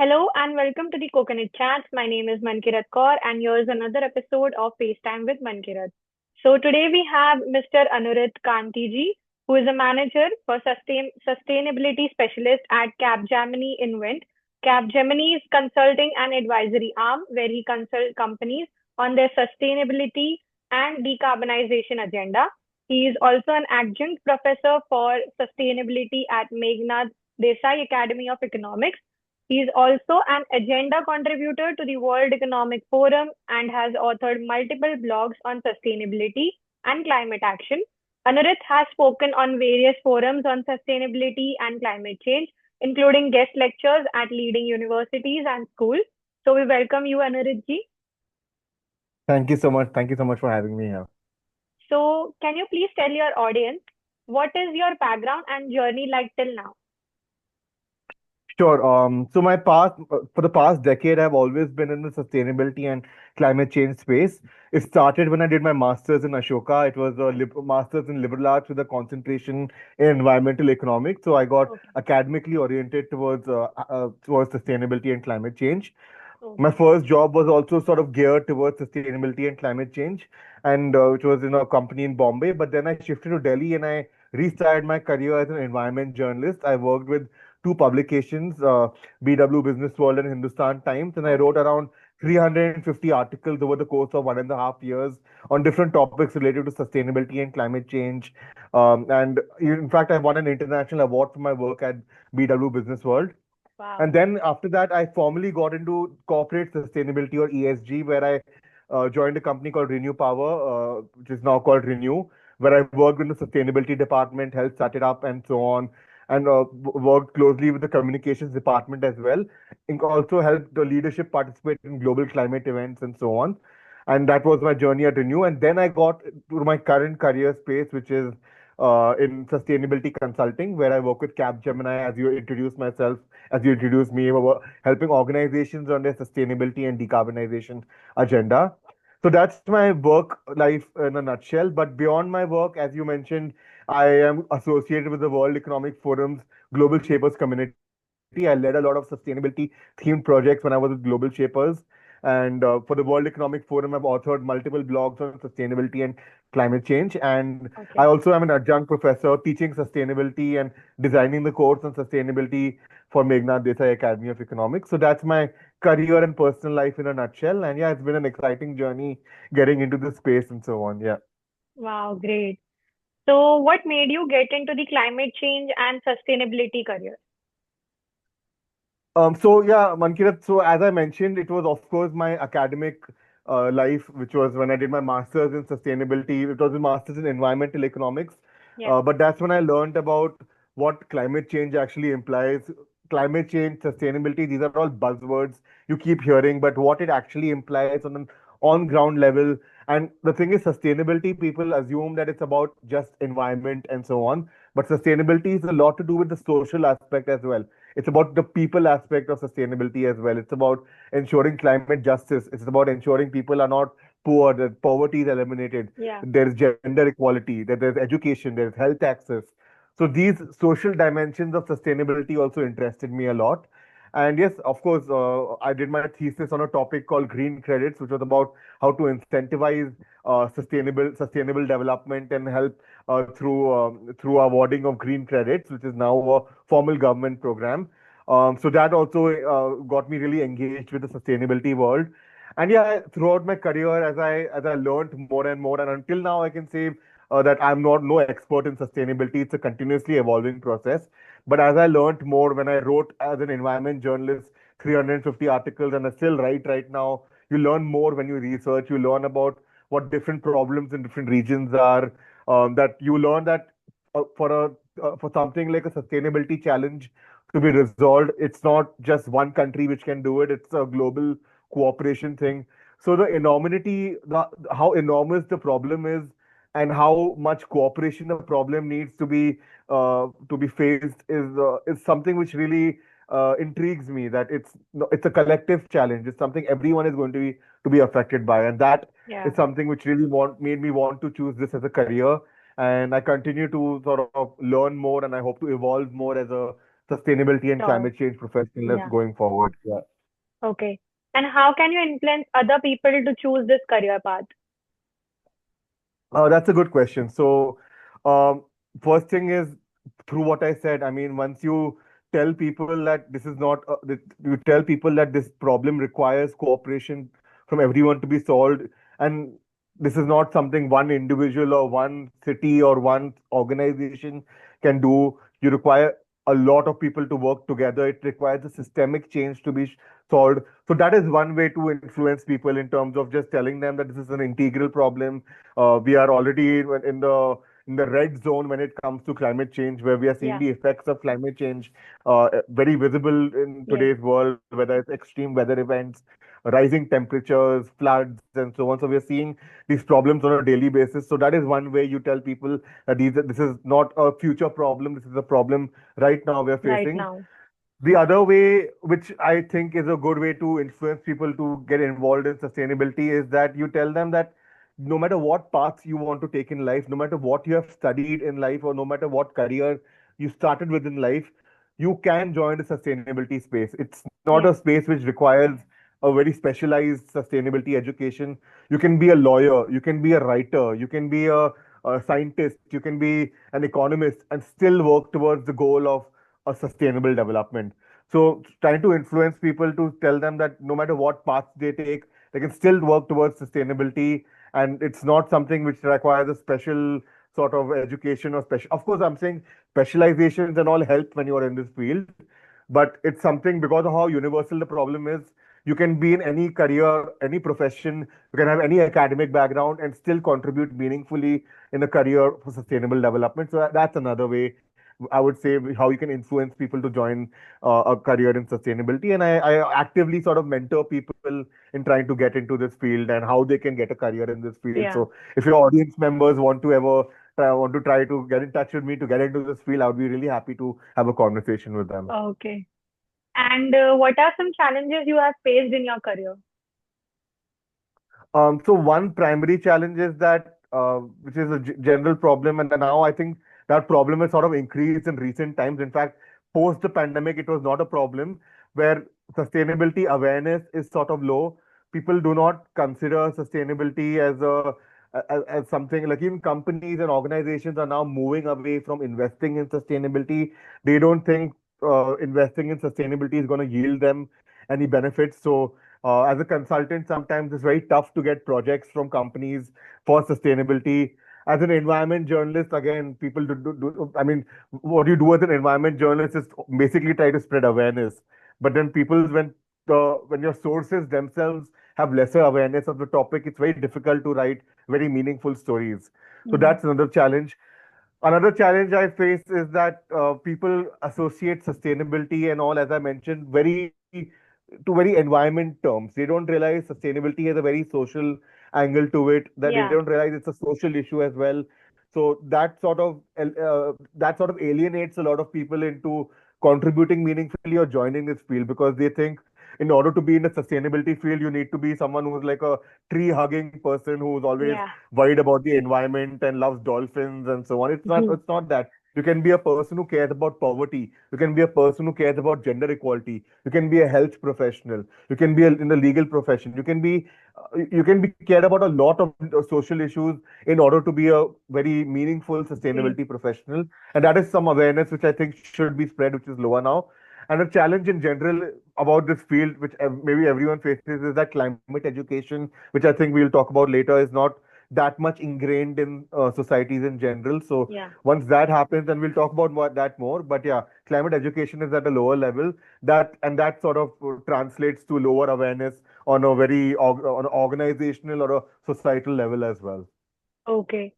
Hello and welcome to the Coconut Chats. My name is Mankirat Kaur and here's another episode of FaceTime with Mankirat. So today we have Mr. Anurit Kanti ji, who is a manager for sustainability specialist at Capgemini Invent. Capgemini is consulting and advisory arm where he consults companies on their sustainability and decarbonization agenda. He is also an adjunct professor for sustainability at Meghnad Desai Academy of Economics. He is also an agenda contributor to the World Economic Forum and has authored multiple blogs on sustainability and climate action. Anurit has spoken on various forums on sustainability and climate change, including guest lectures at leading universities and schools. So we welcome you, Anurit ji. Thank you so much. Thank you so much for having me here. So can you please tell your audience what is your background and journey like till now? Sure. So my past, for the past decade, I've always been in the sustainability and climate change space. It started when I did my master's in Ashoka. It was a master's in liberal arts with a concentration in environmental economics. So I got Okay. academically oriented towards sustainability and climate change. My Okay. first job was also sort of geared towards sustainability and climate change, and which was in a company in Bombay. But then I shifted to Delhi and I restarted my career as an environment journalist. I worked with two publications, BW Business World and Hindustan Times, and I wrote Okay. around 350 articles over the course of 1.5 years on different topics related to sustainability and climate change. And in fact, I won an international award for my work at BW Business World. Wow. And then after that, I formally got into corporate sustainability or ESG, where I joined a company called Renew Power, which is now called Renew, where I worked in the sustainability department, helped set it up, and so on, and worked closely with the communications department as well. And also helped the leadership participate in global climate events and so on. And that was my journey at Renew. And then I got to my current career space, which is in sustainability consulting, where I work with Capgemini, as you introduced myself, as you introduced me, helping organizations on their sustainability and decarbonization agenda. So that's my work life in a nutshell. But beyond my work, as you mentioned, I am associated with the World Economic Forum's Global Shapers community. I led a lot of sustainability themed projects when I was with Global Shapers. And for the World Economic Forum, I've authored multiple blogs on sustainability and climate change. And I Okay. also am an adjunct professor teaching sustainability and designing the course on sustainability for Meghnad Desai Academy of Economics. So that's my career and personal life in a nutshell. And yeah, it's been an exciting journey getting into this space and so on. Yeah. Wow, great. So, what made you get into the climate change and sustainability career? So yeah, Mankirat. So as I mentioned, it was of course my academic life, which was when I did my masters in sustainability. It was a masters in environmental economics, Yeah. but that's when I learned about what climate change actually implies. Climate change, sustainability, these are all buzzwords you keep hearing, but what it actually implies on an on-ground level. And the thing is, sustainability, people assume that it's about just environment and so on, but sustainability is a lot to do with the social aspect as well. It's about the people aspect of sustainability as well. It's about ensuring climate justice. It's about ensuring people are not poor, that poverty is eliminated. Yeah. There's gender equality, that there's education, there's health access. So these social dimensions of sustainability also interested me a lot. And yes, of course, I did my thesis on a topic called green credits, which was about how to incentivize sustainable development and help through awarding of green credits, which is now a formal government program. So that also got me really engaged with the sustainability world. And yeah, throughout my career, as I learned more and more, and until now, I can say that I'm not no expert in sustainability. It's a continuously evolving process. But as I learned more when I wrote as an environment journalist, 350 articles, and I still write right now, you learn more when you research. You learn about what different problems in different regions are. That you learn that for something like a sustainability challenge to be resolved, it's not just one country which can do it. It's a global cooperation thing. So how enormous the problem is, and how much cooperation the problem needs to be faced is something which really intrigues me. That it's a collective challenge. It's something everyone is going to be affected by, and that Yeah. is something which really made me want to choose this as a career. And I continue to sort of learn more, and I hope to evolve more sustainability and Sure. climate change professionals Yeah. going forward. Yeah. Okay. And how can you influence other people to choose this career path? That's a good question. So, um, first thing is through what I said. I mean, once you tell people that this is not, you tell people that this problem requires cooperation from everyone to be solved, and this is not something one individual or one city or one organization can do. You require a lot of people to work together. It requires a systemic change to be solved. So that is one way to influence people in terms of just telling them that this is an integral problem. We are already in the red zone when it comes to climate change, where we are seeing Yeah. the effects of climate change very visible in Yes. today's world, whether it's extreme weather events, rising temperatures, floods, and so on. So we are seeing these problems on a daily basis. So that is one way you tell people that this is not a future problem. This is a problem right now we're Right facing. now. The other way, which I think is a good way to influence people to get involved in sustainability, is that you tell them that no matter what paths you want to take in life, no matter what you have studied in life, or no matter what career you started with in life, you can join the sustainability space. It's not a Yes. space which requires a very specialized sustainability education. You can be a lawyer, you can be a writer, you can be a scientist, you can be an economist, and still work towards the goal of a sustainable development. So trying to influence people to tell them that no matter what path they take, they can still work towards sustainability, and it's not something which requires a special sort of education or special. Of course, I'm saying specializations and all help when you are in this field, but it's something because of how universal the problem is. You can be in any career, any profession, you can have any academic background and still contribute meaningfully in a career for sustainable development. So that's another way I would say how you can influence people to join a career in sustainability. And I actively sort of mentor people in trying to get into this field and how they can get a career in this field. Yeah. So if your audience members want to try to get in touch with me to get into this field, I would be really happy to have a conversation with them. Okay. And what are some challenges you have faced in your career? So one primary challenge is that, which is a general problem, and then now I think that problem has sort of increased in recent times. In fact, post the pandemic, it was not a problem where sustainability awareness is sort of low. People do not consider sustainability as something like even companies and organizations are now moving away from investing in sustainability. They don't think investing in sustainability is going to yield them any benefits. So as a consultant, sometimes it's very tough to get projects from companies for sustainability. As an environment journalist, again, people I mean, what you do as an environment journalist is basically try to spread awareness. But then when your sources themselves have lesser awareness of the topic, it's very difficult to write very meaningful stories. So Mm. that's another challenge. Another challenge I face is that people associate sustainability and all, as I mentioned, to very environment terms. They don't realize sustainability has a very social angle to it. That they Yeah. don't realize it's a social issue as well. So that sort of alienates a lot of people into contributing meaningfully or joining this field because they think in order to be in the sustainability field, you need to be someone who's like a tree hugging person who's always Yeah. worried about the environment and loves dolphins and so on. It's not that. You can be a person who cares about poverty. You can be a person who cares about gender equality. You can be a health professional. You can be in the legal profession. You can be cared about a lot of social issues in order to be a very meaningful Yes. sustainability professional. And that is some awareness which I think should be spread, which is lower now. And a challenge in general about this field, which maybe everyone faces, is that climate education, which I think we'll talk about later, is not that much ingrained in societies in general. So Yeah. once that happens, and we'll talk about that more. But yeah, climate education is at a lower level. That sort of translates to lower awareness on a on an organizational or a societal level as well. Okay.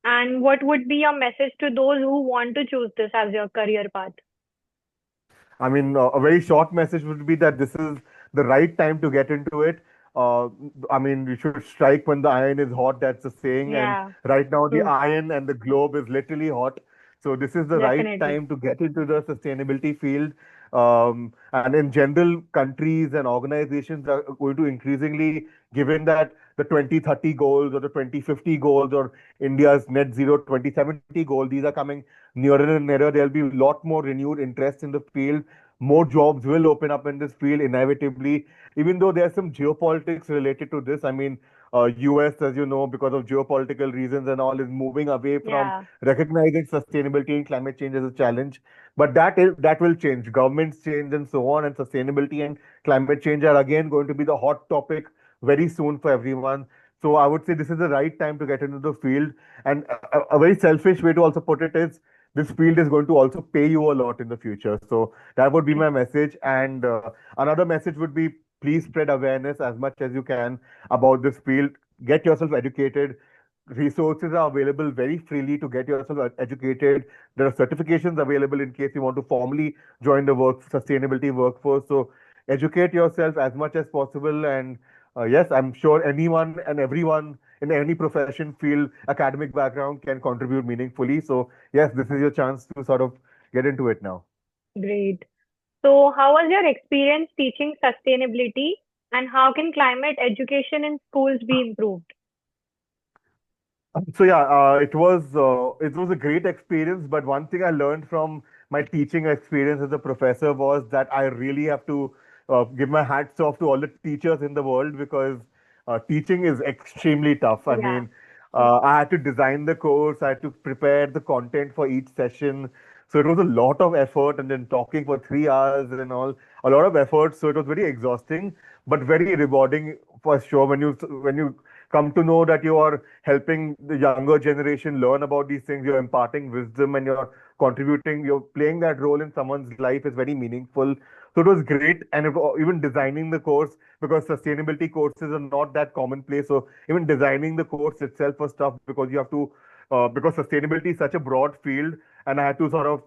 And what would be your message to those who want to choose this as your career path? I mean, a very short message would be that this is the right time to get into it. Uh, I mean, you should strike when the iron is hot. That's the saying. And Yeah. right now, the True. iron and the globe is literally hot. So this is the right Definitely. time to get into the sustainability field. And in general, countries and organizations are going to increasingly, given that the 2030 goals or the 2050 goals or India's net zero 2070 goal. These are coming nearer and nearer. There'll be a lot more renewed interest in the field. More jobs will open up in this field inevitably, even though there's some geopolitics related to this. I mean, US, as you know, because of geopolitical reasons and all, is moving away from Yeah, recognizing sustainability and climate change as a challenge. But that will change. Governments change and so on, and sustainability and climate change are again going to be the hot topic very soon for everyone. So I would say this is the right time to get into the field. And a very selfish way to also put it is this field is going to also pay you a lot in the future. So that would be my message. And another message would be please spread awareness as much as you can about this field. Get yourself educated. Resources are available very freely to get yourself educated. There are certifications available in case you want to formally join the sustainability workforce. So educate yourself as much as possible. And yes, I'm sure anyone and everyone in any profession, field, academic background can contribute meaningfully. So yes, this is your chance to sort of get into it now. great. So, how was your experience teaching sustainability, and how can climate education in schools be improved? So yeah, it was a great experience. But one thing I learned from my teaching experience as a professor was that I really have to give my hats off to all the teachers in the world because teaching is extremely tough. I Yeah, mean, I had to design the course, I had to prepare the content for each session. So it was a lot of effort, and then talking for 3 hours and all, a lot of effort. So it was very exhausting, but very rewarding for sure when you come to know that you are helping the younger generation learn about these things, you're imparting wisdom and you're contributing, you're playing that role in someone's life is very meaningful. So it was great. And even designing the course, because sustainability courses are not that commonplace. So even designing the course itself was tough because you have to, because sustainability is such a broad field, and I had to sort of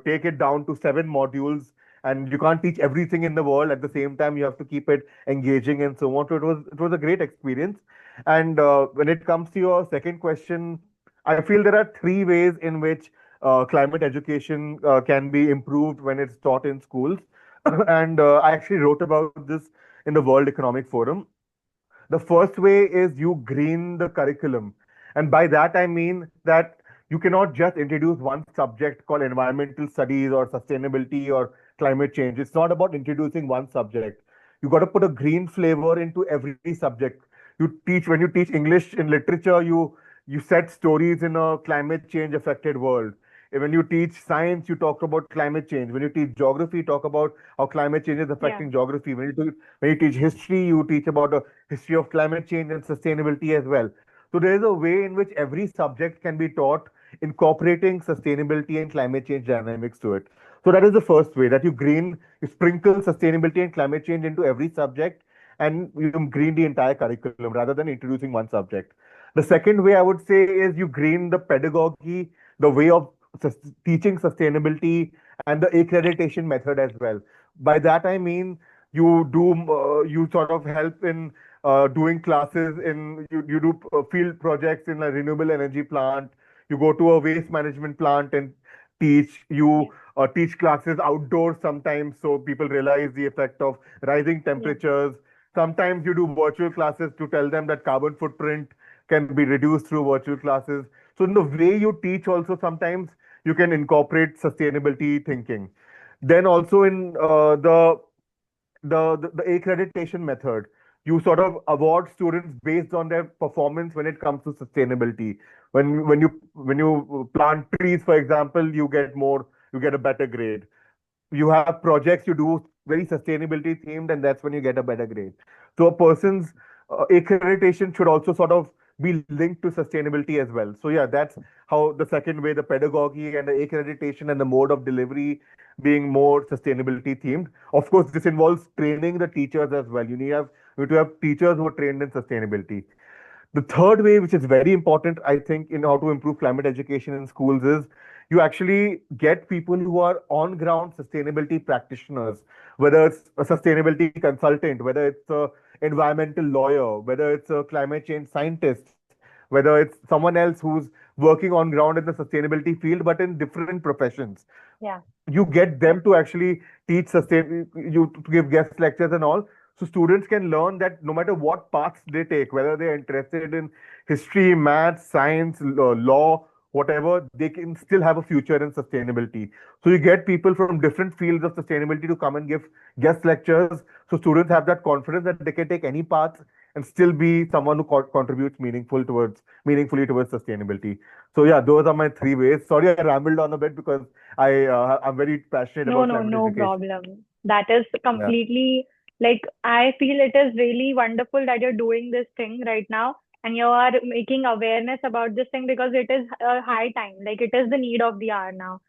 take it down to 7 modules. And you can't teach everything in the world at the same time. You have to keep it engaging and so on. So it was a great experience. And when it comes to your second question, I feel there are 3 ways in which climate education can be improved when it's taught in schools. And I actually wrote about this in the World Economic Forum. The first way is you green the curriculum. And by that, I mean that you cannot just introduce one subject called environmental studies or sustainability or climate change. It's not about introducing one subject. You got to put a green flavor into every subject. When you teach English in literature, you set stories in a climate change affected world. When you teach science, you talk about climate change. When you teach geography, talk about how climate change is yeah, affecting geography. When you teach history, you teach about the history of climate change and sustainability as well. So there is a way in which every subject can be taught incorporating sustainability and climate change dynamics to it. So that is the first way that you sprinkle sustainability and climate change into every subject, and you green the entire curriculum rather than introducing one subject. The second way I would say is you green the pedagogy, the way of teaching sustainability and the accreditation method as well. By that I mean you sort of help in doing classes you do field projects in a renewable energy plant. You go to a waste management plant and yeah, teach classes outdoors sometimes so people realize the effect of rising yeah, temperatures. Sometimes you do virtual classes to tell them that carbon footprint can be reduced through virtual classes. So in the way you teach also sometimes you can incorporate sustainability thinking. Then also in the accreditation method, you sort of award students based on their performance when it comes to sustainability. When you plant trees, for example, you get a better grade. You have projects you do very sustainability themed, and that's when you get a better grade. So a person's accreditation should also sort of be linked to sustainability as well. So yeah, that's how the second way, the pedagogy and the accreditation and the mode of delivery being more sustainability themed. Of course, this involves training the teachers as well. You need to have teachers who are trained in sustainability. The third way, which is very important, I think, in how to improve climate education in schools is you actually get people who are on ground sustainability practitioners, whether it's a sustainability consultant, whether it's a environmental lawyer, whether it's a climate change scientist, whether it's someone else who's working on ground in the sustainability field, but in different professions. yeah, You get them to actually teach sustain you to give guest lectures and all, So students can learn that no matter what paths they take, whether they're interested in history, maths, science, law, whatever, they can still have a future in sustainability. So you get people from different fields of sustainability to come and give guest lectures. So students have that confidence that they can take any path and still be someone who contributes meaningfully towards sustainability. So yeah, those are my three ways. Sorry, I rambled on a bit because I'm very passionate No, about no, climate no education. problem. That is Yeah, completely like I feel it is really wonderful that you're doing this thing right now and you are making awareness about this thing because it is a high time. Like it is the need of the hour now.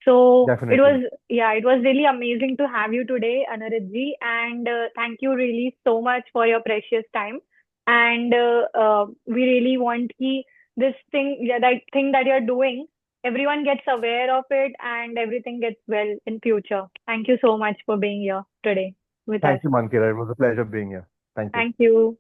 So it definitely. was, yeah, it was really amazing to have you today, Anuritji, and thank you really so much for your precious time. And we really want this thing, yeah, that thing that you're doing, everyone gets aware of it and everything gets well in future. Thank you so much for being here today with us. Thank you, Mankira. It was a pleasure being here. Thank you. Thank you.